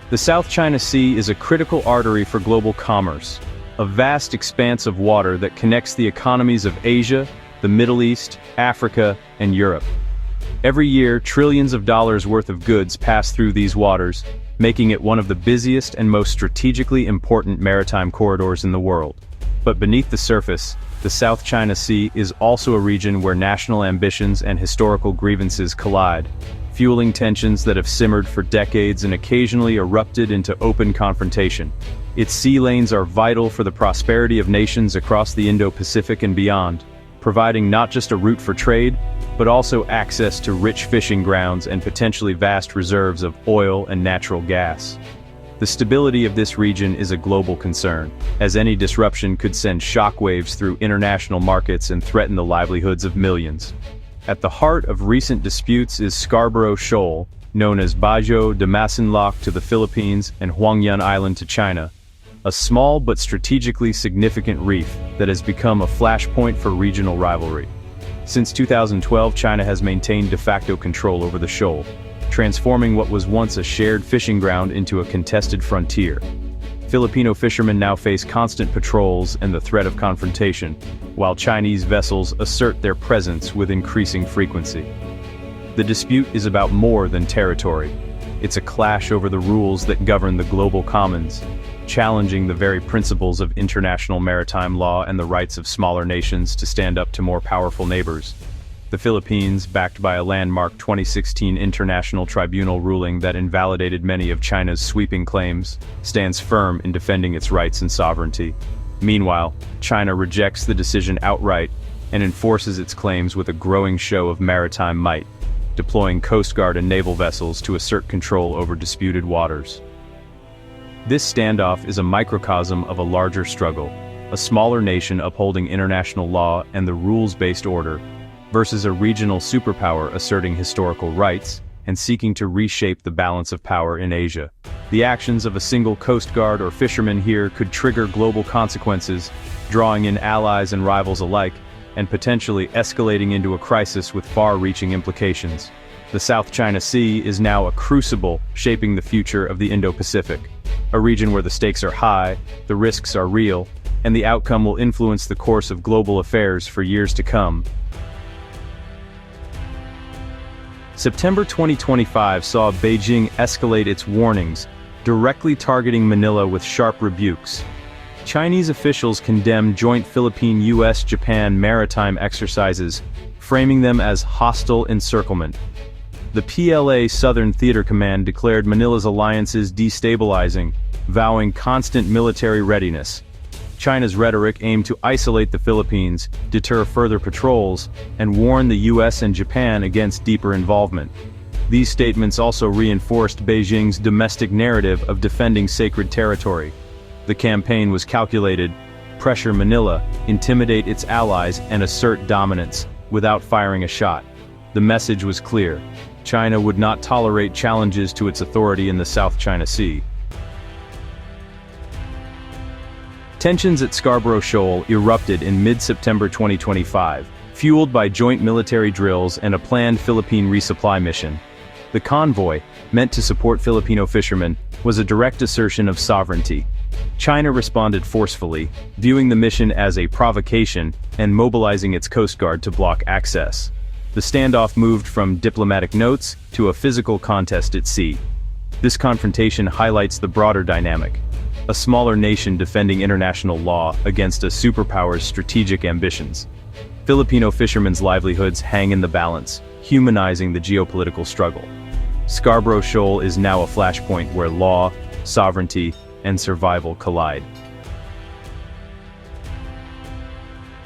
The South China Sea is a critical artery for global commerce, a vast expanse of water that connects the economies of Asia, the Middle East, Africa, and Europe. Every year, trillions of dollars worth of goods pass through these waters, making it one of the busiest and most strategically important maritime corridors in the world. But beneath the surface, the South China Sea is also a region where national ambitions and historical grievances collide, fueling tensions that have simmered for decades and occasionally erupted into open confrontation. Its sea lanes are vital for the prosperity of nations across the Indo-Pacific and beyond, providing not just a route for trade, but also access to rich fishing grounds and potentially vast reserves of oil and natural gas. The stability of this region is a global concern, as any disruption could send shockwaves through international markets and threaten the livelihoods of millions. At the heart of recent disputes is Scarborough Shoal, known as Bajo de Masinloc to the Philippines and Huangyuan Island to China, a small but strategically significant reef that has become a flashpoint for regional rivalry. Since 2012, China has maintained de facto control over the shoal, transforming what was once a shared fishing ground into a contested frontier. Filipino fishermen now face constant patrols and the threat of confrontation, while Chinese vessels assert their presence with increasing frequency. The dispute is about more than territory. It's a clash over the rules that govern the global commons, challenging the very principles of international maritime law and the rights of smaller nations to stand up to more powerful neighbors. The Philippines, backed by a landmark 2016 International Tribunal ruling that invalidated many of China's sweeping claims, stands firm in defending its rights and sovereignty. Meanwhile, China rejects the decision outright and enforces its claims with a growing show of maritime might, deploying Coast Guard and naval vessels to assert control over disputed waters. This standoff is a microcosm of a larger struggle, a smaller nation upholding international law and the rules-based order, versus a regional superpower asserting historical rights and seeking to reshape the balance of power in Asia. The actions of a single Coast Guard or fisherman here could trigger global consequences, drawing in allies and rivals alike, and potentially escalating into a crisis with far-reaching implications. The South China Sea is now a crucible shaping the future of the Indo-Pacific, a region where the stakes are high, the risks are real, and the outcome will influence the course of global affairs for years to come. September 2025 saw Beijing escalate its warnings, directly targeting Manila with sharp rebukes. Chinese officials condemned joint Philippine-US-Japan maritime exercises, framing them as hostile encirclement. The PLA Southern Theater Command declared Manila's alliances destabilizing, vowing constant military readiness. China's rhetoric aimed to isolate the Philippines, deter further patrols, and warn the US and Japan against deeper involvement. These statements also reinforced Beijing's domestic narrative of defending sacred territory. The campaign was calculated: pressure Manila, intimidate its allies, and assert dominance, without firing a shot. The message was clear: China would not tolerate challenges to its authority in the South China Sea. Tensions at Scarborough Shoal erupted in mid-September 2025, fueled by joint military drills and a planned Philippine resupply mission. The convoy, meant to support Filipino fishermen, was a direct assertion of sovereignty. China responded forcefully, viewing the mission as a provocation and mobilizing its Coast Guard to block access. The standoff moved from diplomatic notes to a physical contest at sea. This confrontation highlights the broader dynamic: a smaller nation defending international law against a superpower's strategic ambitions. Filipino fishermen's livelihoods hang in the balance, humanizing the geopolitical struggle. Scarborough Shoal is now a flashpoint where law, sovereignty, and survival collide.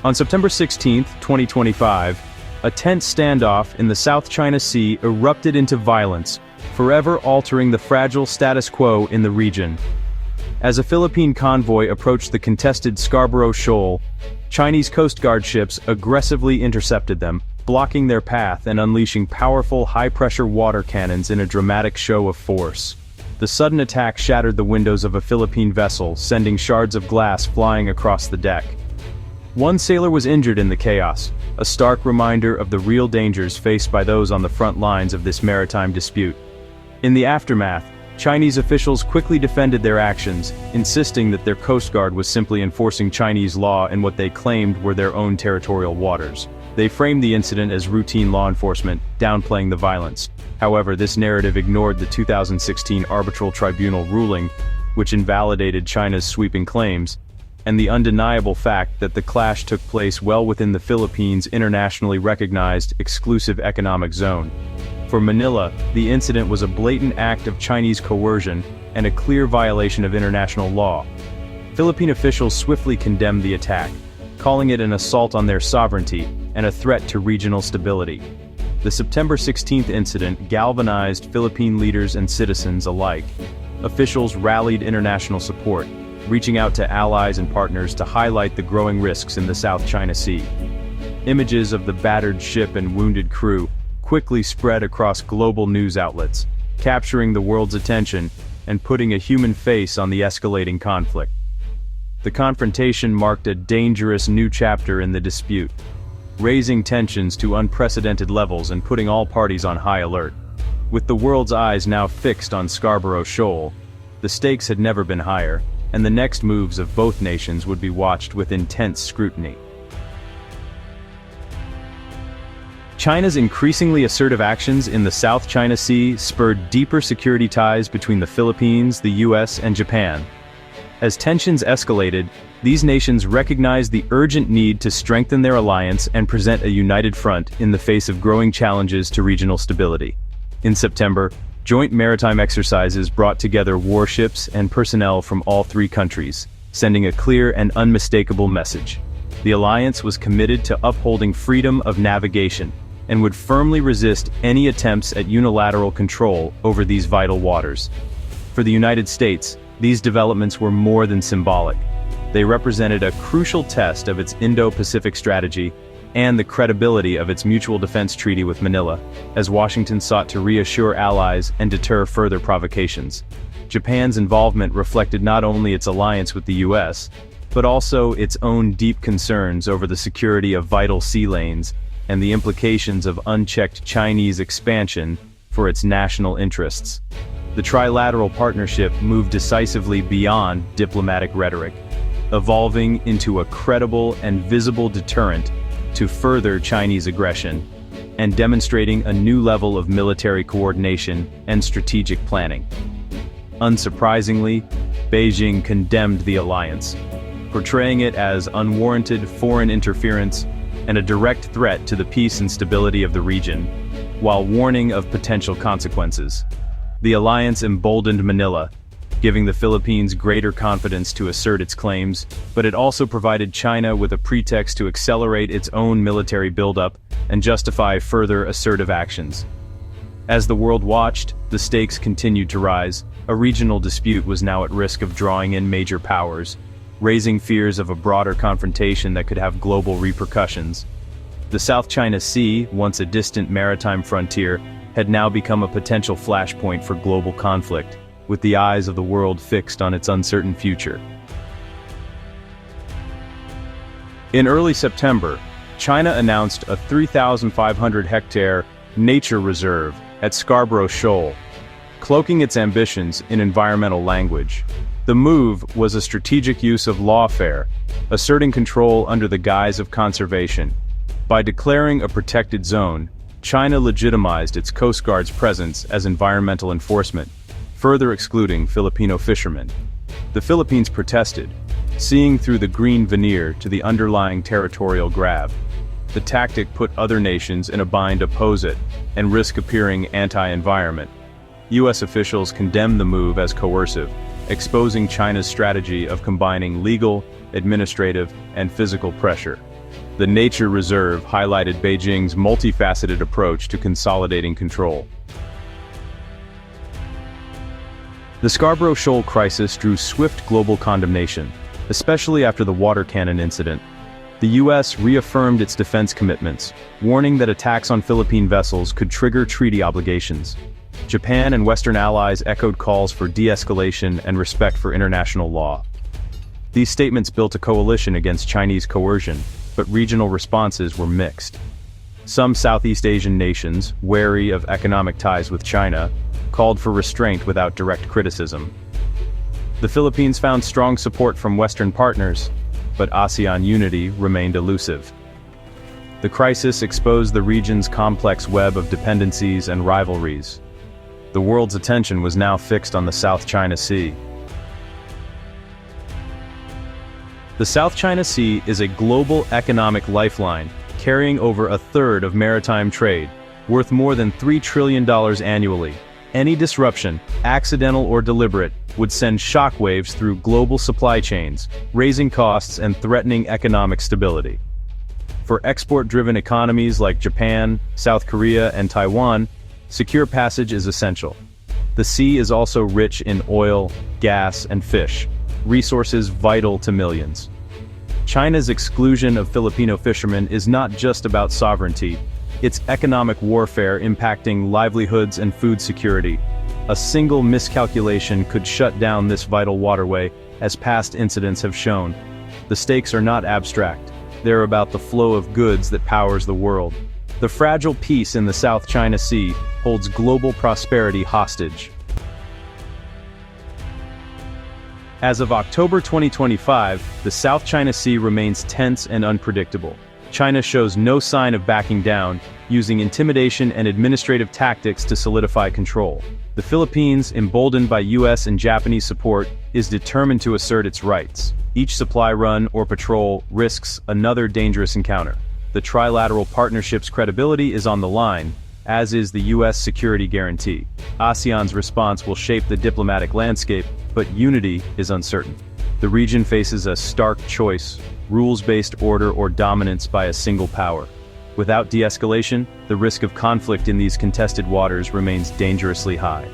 On September 16, 2025, a tense standoff in the South China Sea erupted into violence, forever altering the fragile status quo in the region. As a Philippine convoy approached the contested Scarborough Shoal, Chinese Coast Guard ships aggressively intercepted them, blocking their path and unleashing powerful high-pressure water cannons in a dramatic show of force. The sudden attack shattered the windows of a Philippine vessel, sending shards of glass flying across the deck. One sailor was injured in the chaos, a stark reminder of the real dangers faced by those on the front lines of this maritime dispute. In the aftermath, Chinese officials quickly defended their actions, insisting that their Coast Guard was simply enforcing Chinese law in what they claimed were their own territorial waters. They framed the incident as routine law enforcement, downplaying the violence. However, this narrative ignored the 2016 arbitral tribunal ruling, which invalidated China's sweeping claims, and the undeniable fact that the clash took place well within the Philippines' internationally recognized exclusive economic zone. For Manila, the incident was a blatant act of Chinese coercion and a clear violation of international law. Philippine officials swiftly condemned the attack, calling it an assault on their sovereignty and a threat to regional stability. The September 16th incident galvanized Philippine leaders and citizens alike. Officials rallied international support, reaching out to allies and partners to highlight the growing risks in the South China Sea. Images of the battered ship and wounded crew quickly spread across global news outlets, capturing the world's attention and putting a human face on the escalating conflict. The confrontation marked a dangerous new chapter in the dispute, raising tensions to unprecedented levels and putting all parties on high alert. With the world's eyes now fixed on Scarborough Shoal, the stakes had never been higher, and the next moves of both nations would be watched with intense scrutiny. China's increasingly assertive actions in the South China Sea spurred deeper security ties between the Philippines, the US, and Japan. As tensions escalated, these nations recognized the urgent need to strengthen their alliance and present a united front in the face of growing challenges to regional stability. In September, joint maritime exercises brought together warships and personnel from all three countries, sending a clear and unmistakable message. The alliance was committed to upholding freedom of navigation and would firmly resist any attempts at unilateral control over these vital waters. For the United States, these developments were more than symbolic. They represented a crucial test of its Indo-Pacific strategy and the credibility of its mutual defense treaty with Manila, as Washington sought to reassure allies and deter further provocations. Japan's involvement reflected not only its alliance with the US, but also its own deep concerns over the security of vital sea lanes and the implications of unchecked Chinese expansion for its national interests. The trilateral partnership moved decisively beyond diplomatic rhetoric, evolving into a credible and visible deterrent to further Chinese aggression, and demonstrating a new level of military coordination and strategic planning. Unsurprisingly, Beijing condemned the alliance, portraying it as unwarranted foreign interference and a direct threat to the peace and stability of the region, while warning of potential consequences. The alliance emboldened Manila, giving the Philippines greater confidence to assert its claims, but it also provided China with a pretext to accelerate its own military buildup and justify further assertive actions. As the world watched, the stakes continued to rise. A regional dispute was now at risk of drawing in major powers, raising fears of a broader confrontation that could have global repercussions. The South China Sea, once a distant maritime frontier, had now become a potential flashpoint for global conflict, with the eyes of the world fixed on its uncertain future. In early September, China announced a 3,500-hectare nature reserve at Scarborough Shoal, cloaking its ambitions in environmental language. The move was a strategic use of lawfare, asserting control under the guise of conservation. By declaring a protected zone, China legitimized its Coast Guard's presence as environmental enforcement, further excluding Filipino fishermen. The Philippines protested, seeing through the green veneer to the underlying territorial grab. The tactic put other nations in a bind to oppose it and risk appearing anti-environment. US officials condemned the move as coercive, exposing China's strategy of combining legal, administrative, and physical pressure. The nature reserve highlighted Beijing's multifaceted approach to consolidating control. The Scarborough Shoal crisis drew swift global condemnation, especially after the water cannon incident. The US reaffirmed its defense commitments, warning that attacks on Philippine vessels could trigger treaty obligations. Japan and Western allies echoed calls for de-escalation and respect for international law. These statements built a coalition against Chinese coercion, but regional responses were mixed. Some Southeast Asian nations, wary of economic ties with China, called for restraint without direct criticism. The Philippines found strong support from Western partners, but ASEAN unity remained elusive. The crisis exposed the region's complex web of dependencies and rivalries. The world's attention was now fixed on the South China Sea. The South China Sea is a global economic lifeline, carrying over a third of maritime trade, worth more than $3 trillion annually. Any disruption, accidental or deliberate, would send shockwaves through global supply chains, raising costs and threatening economic stability. For export-driven economies like Japan, South Korea, and Taiwan, secure passage is essential. The sea is also rich in oil, gas, and fish, resources vital to millions. China's exclusion of Filipino fishermen is not just about sovereignty, it's economic warfare impacting livelihoods and food security. A single miscalculation could shut down this vital waterway, as past incidents have shown. The stakes are not abstract. They're about the flow of goods that powers the world. The fragile peace in the South China Sea holds global prosperity hostage. As of October 2025, the South China Sea remains tense and unpredictable. China shows no sign of backing down, using intimidation and administrative tactics to solidify control. The Philippines, emboldened by US and Japanese support, is determined to assert its rights. Each supply run or patrol risks another dangerous encounter. The trilateral partnership's credibility is on the line, as is the US security guarantee. ASEAN's response will shape the diplomatic landscape, but unity is uncertain. The region faces a stark choice: rules-based order or dominance by a single power. Without de-escalation, the risk of conflict in these contested waters remains dangerously high.